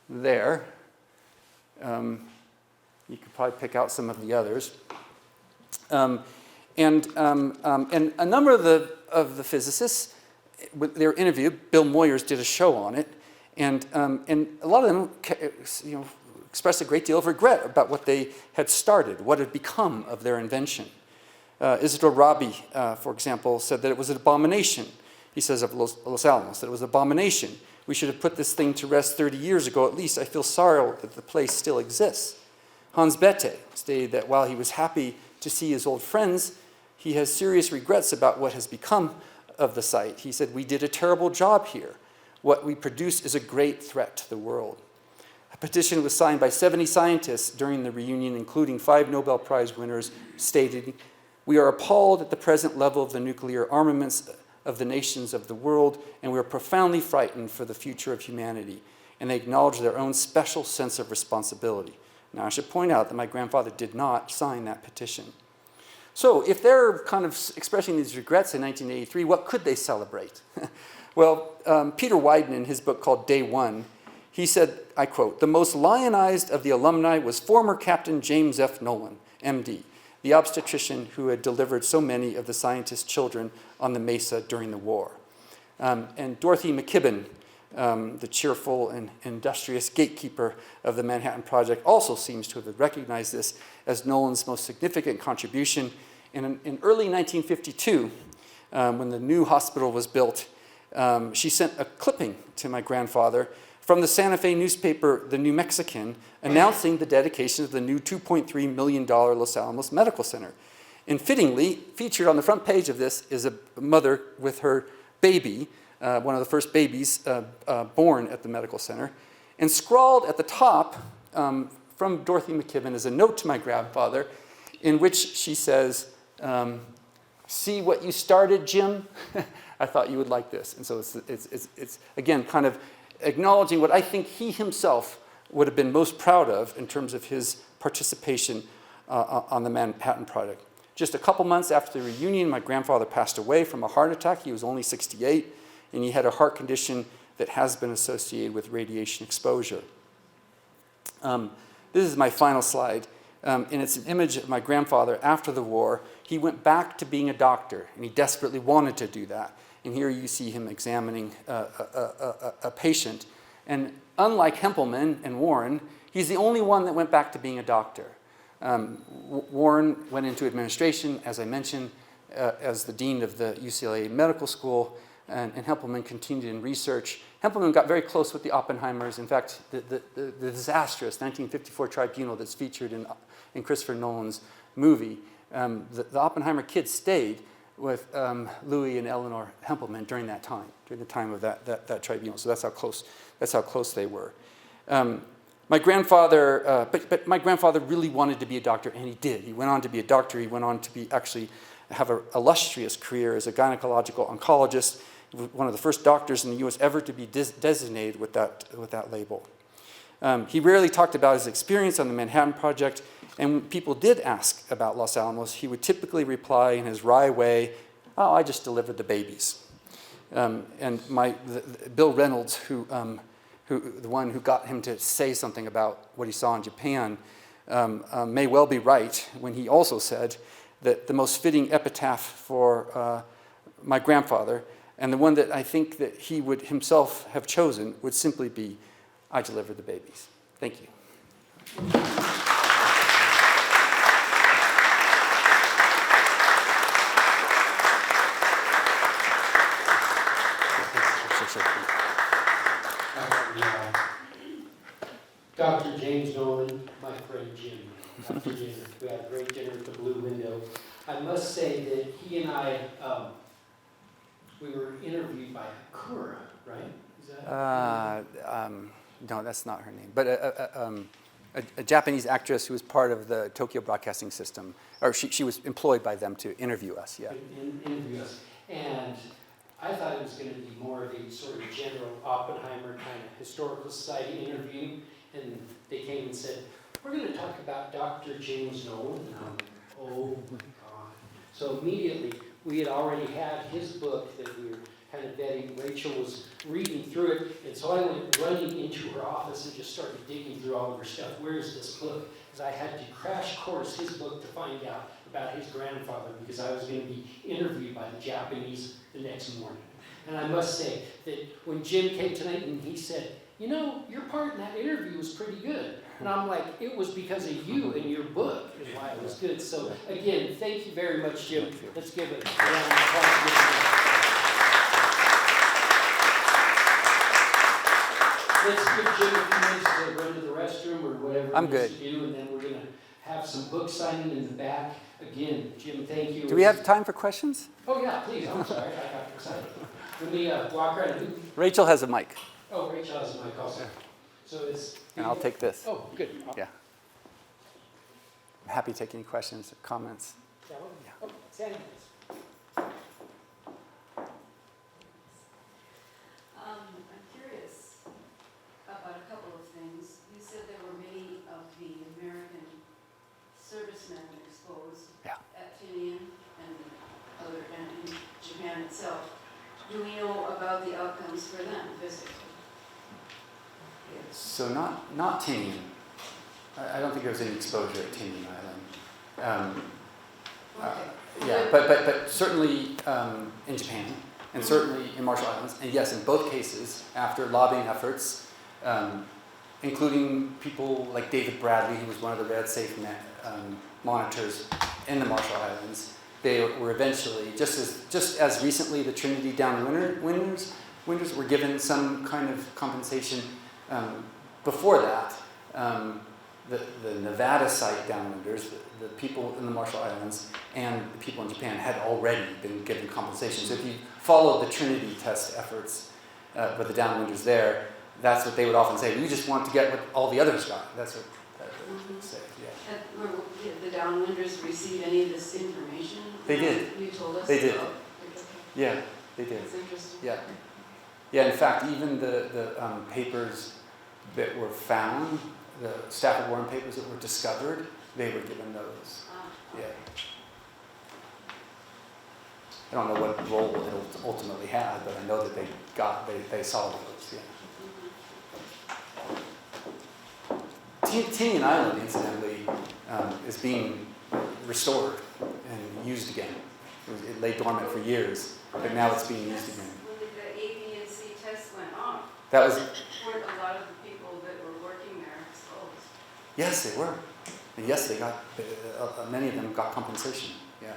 there. You could probably pick out some of the others. And a number of the physicists, they were interviewed. Bill Moyers did a show on it. And a lot of them expressed a great deal of regret about what they had started, what had become of their invention. Isidore Rabi, for example, said that it was an abomination. He says of Los Alamos, that it was an abomination. We should have put this thing to rest 30 years ago at least. I feel sorrow that the place still exists. Hans Bethe stated that while he was happy to see his old friends, he has serious regrets about what has become of the site. He said, we did a terrible job here. What we produced is a great threat to the world. A petition was signed by 70 scientists during the reunion, including 5 Nobel Prize winners, stating, we are appalled at the present level of the nuclear armaments of the nations of the world, and we are profoundly frightened for the future of humanity. And they acknowledge their own special sense of responsibility. Now, I should point out that my grandfather did not sign that petition. So if they're kind of expressing these regrets in 1983, what could they celebrate? Well, Peter Wyden, in his book called Day One, he said, I quote, the most lionized of the alumni was former Captain James F. Nolan, MD, the obstetrician who had delivered so many of the scientists' children on the Mesa during the war. And Dorothy McKibben, the cheerful and industrious gatekeeper of the Manhattan Project, also seems to have recognized this as Nolan's most significant contribution. And in early 1952, when the new hospital was built, she sent a clipping to my grandfather from the Santa Fe newspaper, The New Mexican, announcing the dedication of the new $2.3 million Los Alamos Medical Center. And fittingly, featured on the front page of this is a mother with her baby, one of the first babies born at the medical center. And scrawled at the top from Dorothy McKibben is a note to my grandfather in which she says, see what you started, Jim? I thought you would like this. And so it's again, kind of acknowledging what I think he himself would have been most proud of in terms of his participation on the Manhattan Project. Just a couple months after the reunion, my grandfather passed away from a heart attack. He was only 68, and he had a heart condition that has been associated with radiation exposure. This is my final slide, and it's an image of my grandfather after the war. He went back to being a doctor, and he desperately wanted to do that. And here you see him examining a patient. And unlike Hempelman and Warren, he's the only one that went back to being a doctor. Warren went into administration, as I mentioned, as the dean of the UCLA Medical School, and Hempelman continued in research. Hempelman got very close with the Oppenheimers. In fact, the disastrous 1954 tribunal that's featured in Christopher Nolan's movie, the Oppenheimer kids stayed Louis and Eleanor Hempelman during the time of that tribunal. So that's how close they were. My grandfather, but my grandfather really wanted to be a doctor, and he did. He went on to be a doctor. He went on to have an illustrious career as a gynecological oncologist, one of the first doctors in the U.S. ever to be designated with that label. He rarely talked about his experience on the Manhattan Project, and when people did ask about Los Alamos, he would typically reply in his wry way, "Oh, I just delivered the babies." And Bill Reynolds, the one who got him to say something about what he saw in Japan, may well be right when he also said that the most fitting epitaph for my grandfather, and the one that I think that he would himself have chosen, would simply be, "I delivered the babies." Thank you. Dr. James Nolan, my friend Jim, after dinner. We had a great dinner at the Blue Window. I must say that he and I, we were interviewed by Hakura, right? Is that No, that's not her name. But a Japanese actress who was part of the Tokyo Broadcasting System, or she was employed by them to interview us, yeah. Interview us. And I thought it was going to be more of a sort of general Oppenheimer kind of historical society interview. And they came and said, "We're going to talk about Dr. James Nolan." And I'm like, oh my God. So immediately, we had already had his book that we were kind of vetting. Rachel was reading through it, and so I went running into her office and just started digging through all of her stuff. Where's this book? Because I had to crash course his book to find out about his grandfather, because I was going to be interviewed by the Japanese the next morning. And I must say that when Jim came tonight and he said, "You know, your part in that interview was pretty good." And I'm like, it was because of you and your book is why it was good. So again, thank you very much, Jim. Let's give it a round of applause. Let's give Jim a few minutes to run to the restroom or whatever I'm he needs good. to do, and then we're going to have some book signing in the back. Again, Jim, thank you. Do we have time for questions? Oh yeah, please. I'm sorry, I got excited. Let me walk right in. Rachel has a mic. Oh, Rachel has a mic also. So it's. And I'll take this. Oh, good. Yeah. I'm happy to take any questions or comments. That one? Yeah. Oh, Sandy. I'm curious about a couple of things. You said there were many of the American servicemen exposed at Tinian and in Japan itself. Do we know about the outcomes for them physically? So not Tinian. I don't think there was any exposure at Tinian Island. Yeah, but certainly in Japan, and certainly in Marshall Islands, and yes, in both cases, after lobbying efforts, including people like David Bradley, who was one of the Red Safe monitors in the Marshall Islands, they were eventually, just as recently, the Trinity downwinders were given some kind of compensation. Before that, the Nevada site downwinders, the people in the Marshall Islands, and the people in Japan had already been given compensation. So if you follow the Trinity test efforts with the downwinders there, that's what they would often say. We just want to get what all the others got. That's what they would say. Yeah. Did the downwinders receive any of this information? They did. You told us. They did. Oh, Yeah, they did. that's interesting. Yeah. Yeah, in fact, even the papers that were found, the Stafford Warren papers that were discovered, they were given those. Yeah. I don't know what role it ultimately had, but I know that they saw those. Yeah. Tinian Island, incidentally, is being restored and used again. It lay dormant for years, but now it's being used again. When the A, B, and C tests went off, That was. weren't a lot of the people that were working there exposed? Yes, they were, and yes, they got. Many of them got compensation. Yeah,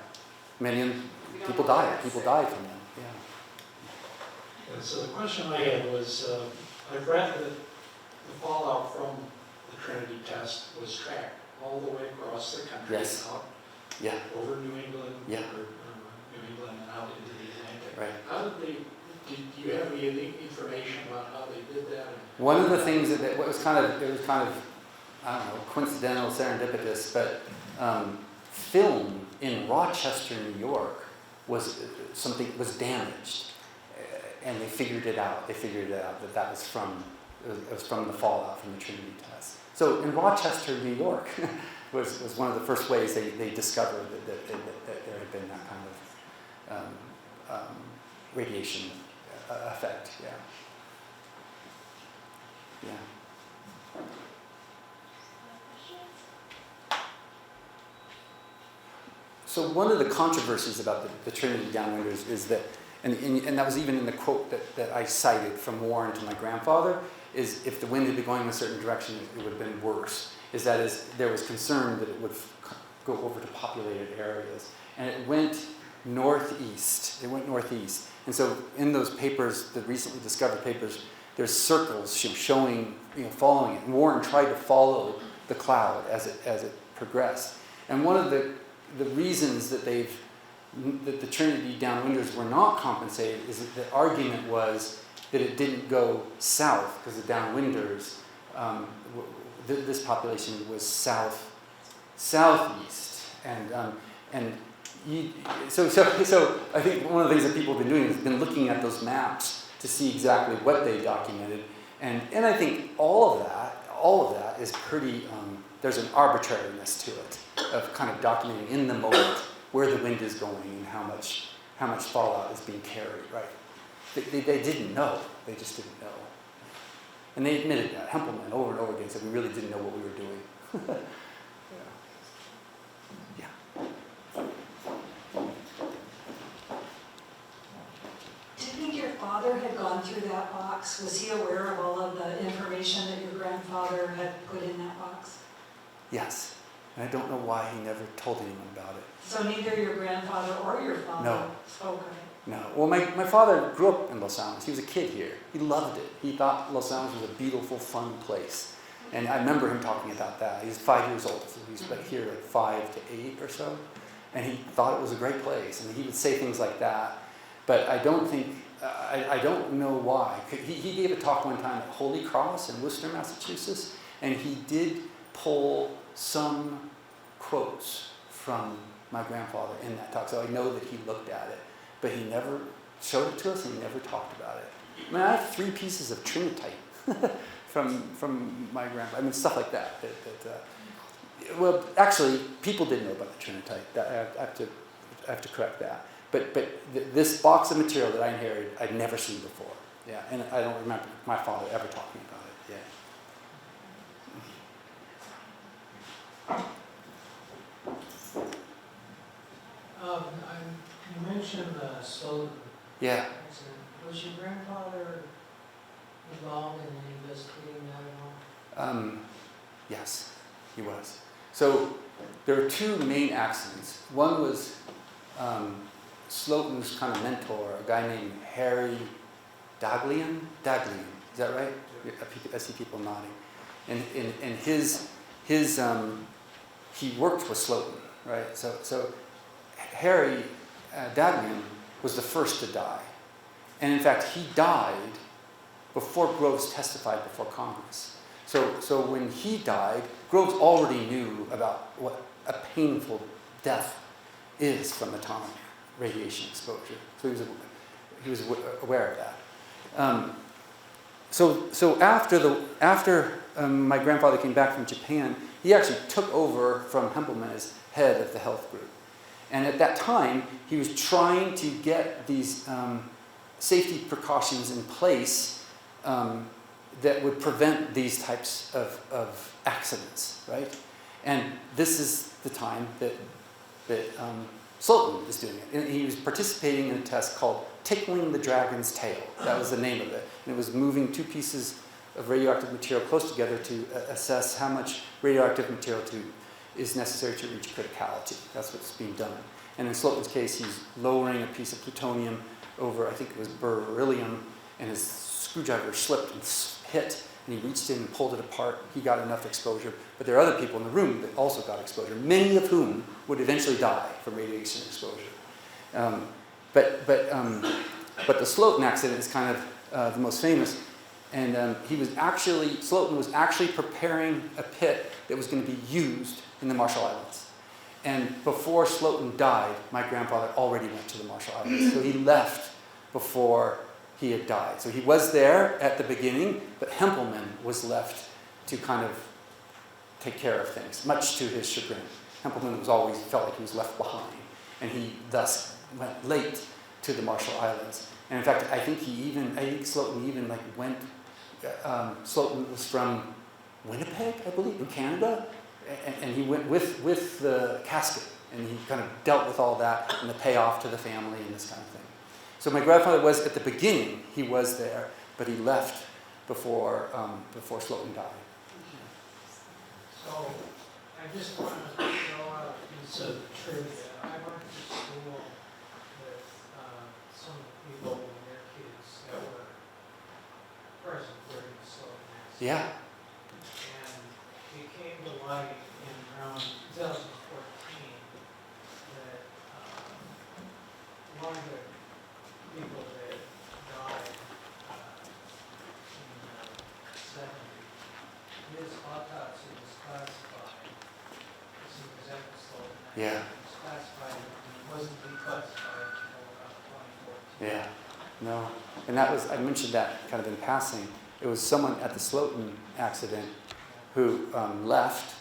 many of them. People died. People died from them. Yeah. And so the question I had was, I've read that the fallout from the Trinity test was tracked all the way across the country. Yes. Out Yeah. over New England. Yeah. Or, New England, out into the Atlantic. Right. How did they, do you have any information about how they did that? One of the things that was kind of, I don't know, coincidental, serendipitous, but film in Rochester, New York was damaged, and they figured it out. They figured it out that was from the fallout from the Trinity test. So in Rochester, New York, was one of the first ways they discovered that there had been that kind of radiation effect. Yeah. Yeah. So one of the controversies about the Trinity downwinders is that, and that was even in the quote that I cited from Warren to my grandfather, is if the wind had been going in a certain direction, it would have been worse. There was concern that it would go over to populated areas. And it went northeast. And so in those papers, the recently discovered papers, there's circles showing, following it. And Warren tried to follow the cloud as it progressed. And one of the reasons that the Trinity downwinders were not compensated is that the argument was that it didn't go south because the downwinders, this population was southeast, so I think one of the things that people have been doing has been looking at those maps to see exactly what they documented, and I think all of that is pretty. There's an arbitrariness to it of kind of documenting in the moment where the wind is going and how much fallout is being carried. Right? They didn't know. They just didn't know. And they admitted that. Hempelman over and over again said we really didn't know what we were doing. Yeah. Do you think your father had gone through that box? Was he aware of all of the information that your grandfather had put in that box? Yes. And I don't know why he never told anyone about it. So neither your grandfather or your father spoke of it? No. Well, my father grew up in Los Alamos. He was a kid here. He loved it. He thought Los Alamos was a beautiful, fun place. And I remember him talking about that. He was 5 years old, so he's been here like 5 to 8 or so. And he thought it was a great place. And he would say things like that. But I don't think, I don't know why. He gave a talk one time at Holy Cross in Worcester, Massachusetts. And he did pull some quotes from my grandfather in that talk. So I know that he looked at it. But he never showed it to us, and he never talked about it. I mean, I have 3 pieces of trinitite from my grandpa. I mean, stuff like that. Well, actually, people didn't know about the trinitite. I have to correct that. But this box of material that I inherited, I'd never seen before. Yeah, and I don't remember my father ever talking about it. Yeah. You mentioned Sloan. Yeah. Was your grandfather involved in investigating that at all? Yes, he was. So there were 2 main accidents. One was Slotin's kind of mentor, a guy named Harry Daglian. Is that right? I see people nodding. And he worked with Slotin, right? So Harry Daglian was the first to die. And in fact, he died before Groves testified before Congress. So when he died, Groves already knew about what a painful death is from atomic radiation exposure. So he was aware of that. So after my grandfather came back from Japan, he actually took over from Hempelman as head of the health group. And at that time, he was trying to get these safety precautions in place that would prevent these types of accidents, right? And this is the time that Slotin is doing it. And he was participating in a test called Tickling the Dragon's Tail. That was the name of it. And it was moving 2 pieces of radioactive material close together to assess how much radioactive material is necessary to reach criticality. That's what's being done. And in Slotin's case, he's lowering a piece of plutonium over, I think it was beryllium, and his screwdriver slipped and hit, and he reached in and pulled it apart. He got enough exposure. But there are other people in the room that also got exposure, many of whom would eventually die from radiation exposure. But the Slotin accident is kind of the most famous. And Slotin was actually preparing a pit that was going to be used in the Marshall Islands. And before Slotin died, my grandfather already went to the Marshall Islands. So he left before he had died. So he was there at the beginning, but Hempelman was left to kind of take care of things, much to his chagrin. Hempelman always felt like he was left behind, and he thus went late to the Marshall Islands. And in fact, I think Slotin even went. Slotin was from Winnipeg, I believe, in Canada, and he went with the casket, and he kind of dealt with all that and the payoff to the family and this kind of thing. So my grandfather was at the beginning. He was there, but he left before Slotin died. So, I just want to throw out a piece of trivia. I went to school with some people and their kids that were present during the Slotin accident. Yeah. And it came to light in around 2014 that one of the people that died in the 70s, his autopsy was classified as he was at the Slotin accident. Yeah. It was classified and it wasn't declassified until about 2014. Yeah. No. And I mentioned that kind of in passing. It was someone at the Slotin accident who left,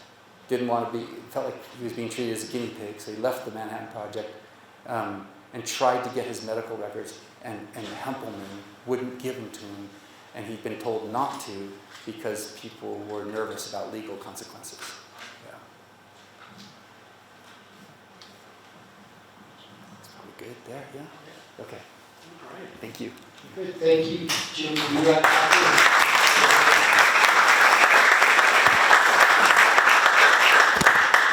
felt like he was being treated as a guinea pig, so he left the Manhattan Project and tried to get his medical records, and Hempelman wouldn't give them to him, and he'd been told not to because people were nervous about legal consequences. Yeah. That's probably good there, yeah? Okay. All right. Thank you. Good, thank you, Jim. You got